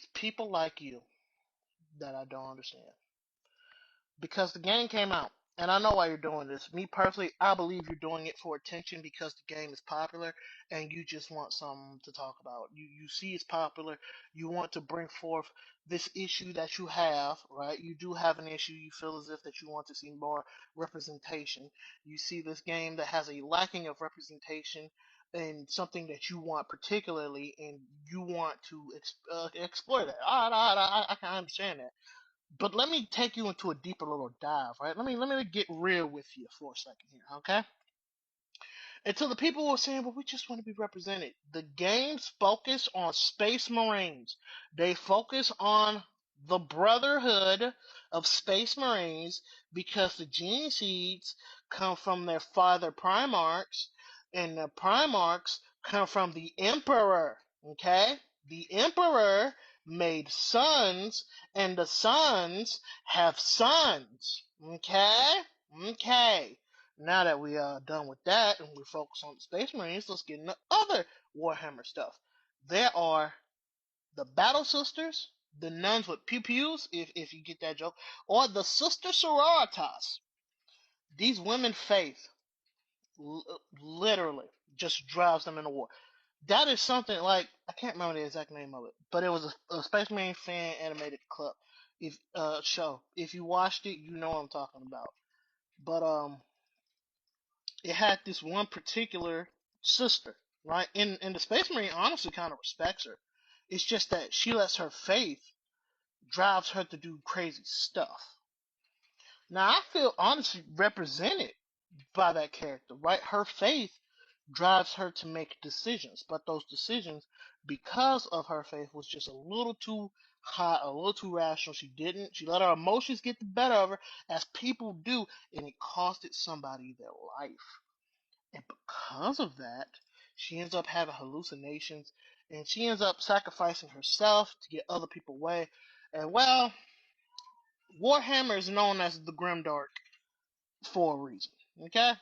It's people like you that I don't understand. Because the game came out, and I know why you're doing this. Me personally, I believe you're doing it for attention because the game is popular, and you just want something to talk about. You see it's popular. You want to bring forth this issue that you have, right? You do have an issue. You feel as if that you want to see more representation. You see this game that has a lacking of representation and something that you want particularly, and you want to explore that. I can understand that. But let me take you into a deeper little dive, right? Let me get real with you for a second here, okay? And to the people who are saying, well, we just want to be represented. The games focus on Space Marines. They focus on the brotherhood of Space Marines because the gene seeds come from their father Primarchs, and the Primarchs come from the Emperor. Okay? The Emperor made sons, and the sons have sons. Okay? Okay. Now that we are done with that and we focus on the Space Marines, let's get into other Warhammer stuff. There are the Battle Sisters, the nuns with pew pews, if you get that joke, or the Sister Sororitas. These women faith literally just drives them into war. That is something like I can't remember the exact name of it, but it was a Space Marine fan animated club if show. If you watched it, you know what I'm talking about. But it had this one particular sister, right? And the Space Marine honestly kind of respects her. It's just that she lets her faith drives her to do crazy stuff. Now I feel honestly represented by that character, right? Her faith drives her to make decisions, but those decisions, because of her faith, was just a little too high, a little too rational. She let her emotions get the better of her, as people do, and it costed somebody their life. And because of that, she ends up having hallucinations and she ends up sacrificing herself to get other people away. And well, Warhammer is known as the Grimdark for a reason. Okay?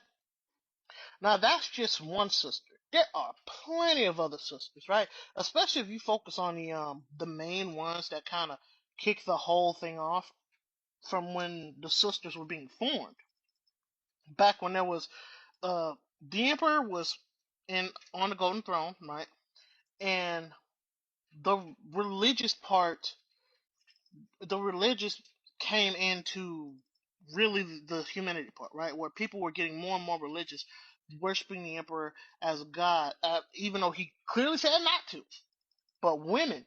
Now that's just one sister. There are plenty of other sisters, right? Especially if you focus on the main ones that kind of kick the whole thing off from when the sisters were being formed. Back when there was the Emperor was in on the Golden Throne, right? And the religious part, the religious came into really the humanity part, right? Where people were getting more and more religious, worshiping the emperor as a god, even though he clearly said not to. But women,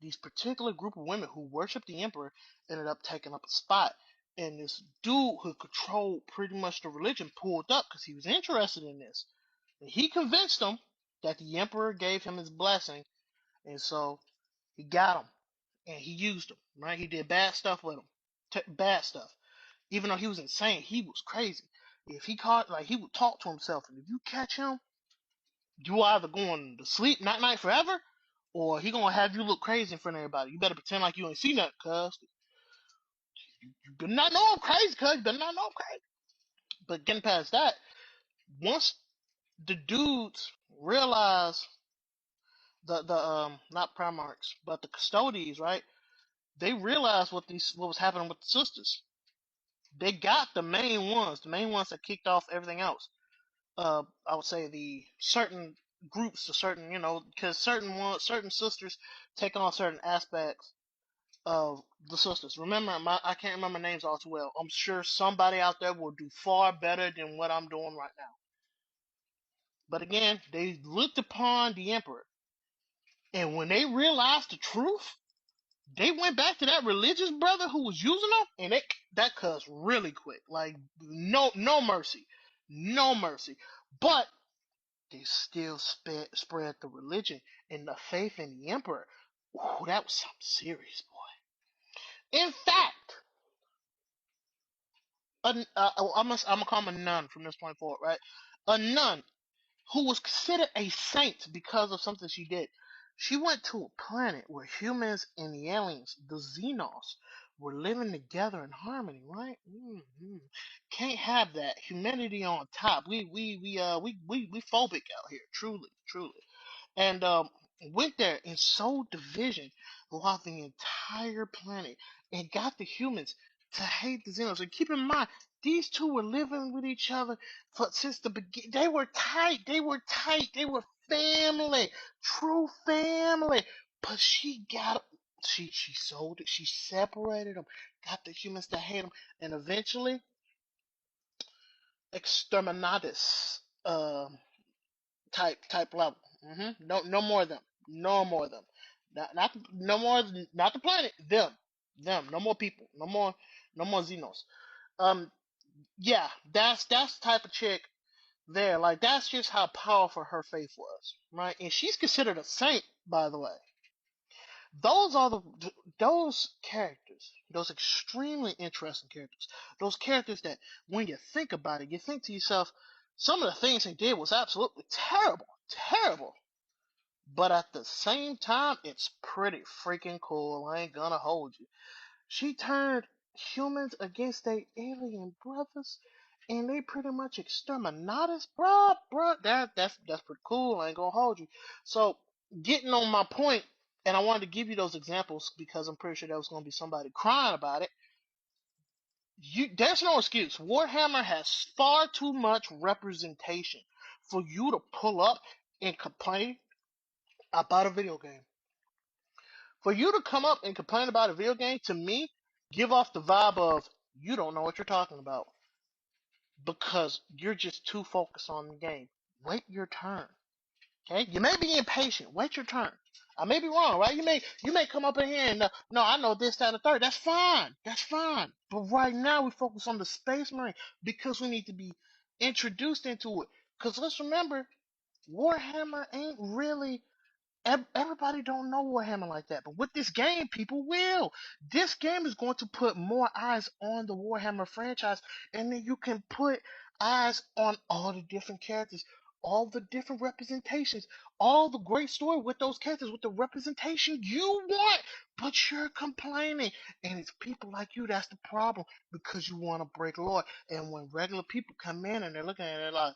these particular group of women who worshiped the emperor, ended up taking up a spot. And this dude who controlled pretty much the religion pulled up because he was interested in this. And he convinced them that the emperor gave him his blessing, and so he got him and he used him. Right? He did bad stuff with him, bad stuff. Even though he was insane, he was crazy. If he caught, like, he would talk to himself, and if you catch him, you either going to sleep night night forever, or he gonna have you look crazy in front of everybody. You better pretend like you ain't seen nothing, cuz you better not know I'm crazy, cuz you better not know I'm crazy. But getting past that, once the dudes realize the not Primarchs, but the Custodies, right? They realized what was happening with the sisters. They got the main ones that kicked off everything else. I would say the certain groups, the certain because certain sisters take on certain aspects of the sisters. Remember, I can't remember names all too well. I'm sure somebody out there will do far better than what I'm doing right now. But again, they looked upon the emperor, and when they realized the truth, they went back to that religious brother who was using them, and that cussed really quick. Like no mercy, no mercy. But they still spread the religion and the faith in the emperor. Ooh, that was something serious, boy. In fact, I'm gonna call him a nun from this point forward, right? A nun who was considered a saint because of something she did. She went to a planet where humans and the aliens, the Xenos, were living together in harmony, right? Can't have that. Humanity on top. We phobic out here, truly, truly. And went there and sowed division throughout the entire planet and got the humans to hate the Xenos. And keep in mind, these two were living with each other since the beginning. They were tight. They were tight. They were family, true family. But she sold it. She separated them, got the humans to hate them, and eventually, exterminatus. Type level. No more of them. No more of them. Not no more. Not the planet. Them. No more people. No more Xenos. Um. Yeah. That's the type of chick there. Like that's just how powerful her faith was, right? And she's considered a saint, by the way. Those are those characters. Those extremely interesting characters. Those characters that, when you think about it, you think to yourself, some of the things they did was absolutely terrible. Terrible. But at the same time, it's pretty freaking cool. I ain't gonna hold you. She turned humans against their alien brothers, and they pretty much exterminatus, bruh. That's pretty cool. I ain't gonna hold you. So, getting on my point, and I wanted to give you those examples because I'm pretty sure there was gonna be somebody crying about it. There's no excuse. Warhammer has far too much representation for you to pull up and complain about a video game. For you to come up and complain about a video game, to me, give off the vibe of you don't know what you're talking about because you're just too focused on the game. Wait your turn. Okay? You may be impatient. Wait your turn. I may be wrong, right? You may come up in here and no, I know this, that, and the third. That's fine. That's fine. But right now we focus on the Space Marine because we need to be introduced into it. Because let's remember, Warhammer ain't really everybody don't know Warhammer like that, but with this game, people will. This game is going to put more eyes on the Warhammer franchise, and then you can put eyes on all the different characters, all the different representations, all the great story with those characters, with the representation you want, but you're complaining. And it's people like you that's the problem because you want to break law. And when regular people come in and they're looking at it like,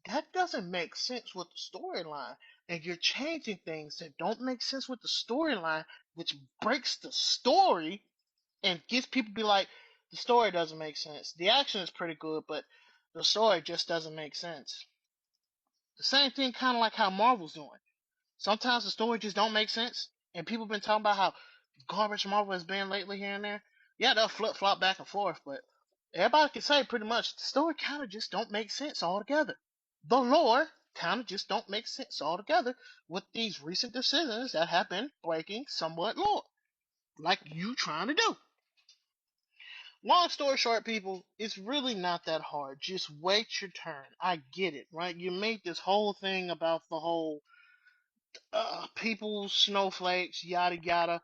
that doesn't make sense with the storyline, and you're changing things that don't make sense with the storyline, which breaks the story and gets people to be like, the story doesn't make sense. The action is pretty good, but the story just doesn't make sense. The same thing, kind of like how Marvel's doing. Sometimes the story just don't make sense, and people been talking about how garbage Marvel has been lately here and there. Yeah, they'll flip flop back and forth, but everybody can say pretty much the story kind of just don't make sense altogether. The lore kind of just don't make sense altogether with these recent decisions that have been breaking somewhat lore, like you trying to do. Long story short, people, it's really not that hard. Just wait your turn. I get it, right? You made this whole thing about the whole people, snowflakes, yada yada,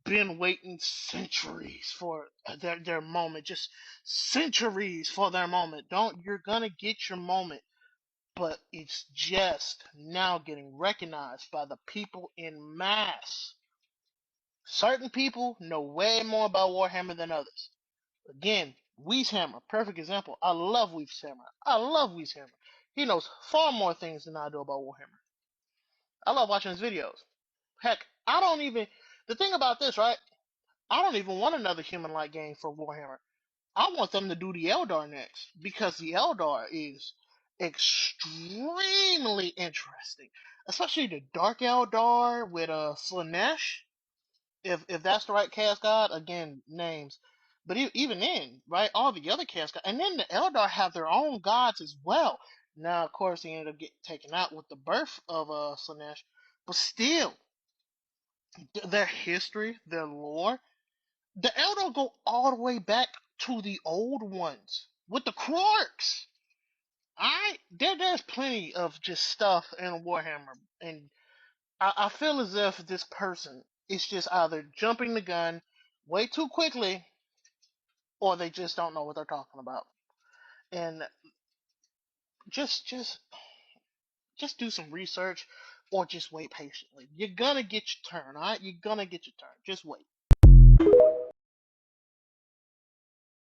been waiting centuries for their moment, just centuries for their moment. Don't You're gonna get your moment, but it's just now getting recognized by the people in mass. Certain people know way more about Warhammer than others. Again, Weeshammer, perfect example. I love Weeshammer. I love Weeshammer. He knows far more things than I do about Warhammer. I love watching his videos. Heck, I don't even. The thing about this, right? I don't even want another human-like game for Warhammer. I want them to do the Eldar next because the Eldar is extremely interesting, especially the Dark Eldar with Slaanesh. If that's the right chaos god, again names, but even then, right? All the other chaos gods, and then the Eldar have their own gods as well. Now, of course, he ended up getting taken out with the birth of Slaanesh, but still, their history, their lore, the Eldar go all the way back to the old ones with the Quarks. There's plenty of just stuff in Warhammer, and I feel as if this person is just either jumping the gun way too quickly, or they just don't know what they're talking about. And just just do some research, or just wait patiently. You're gonna get your turn, alright? You're gonna get your turn. Just wait.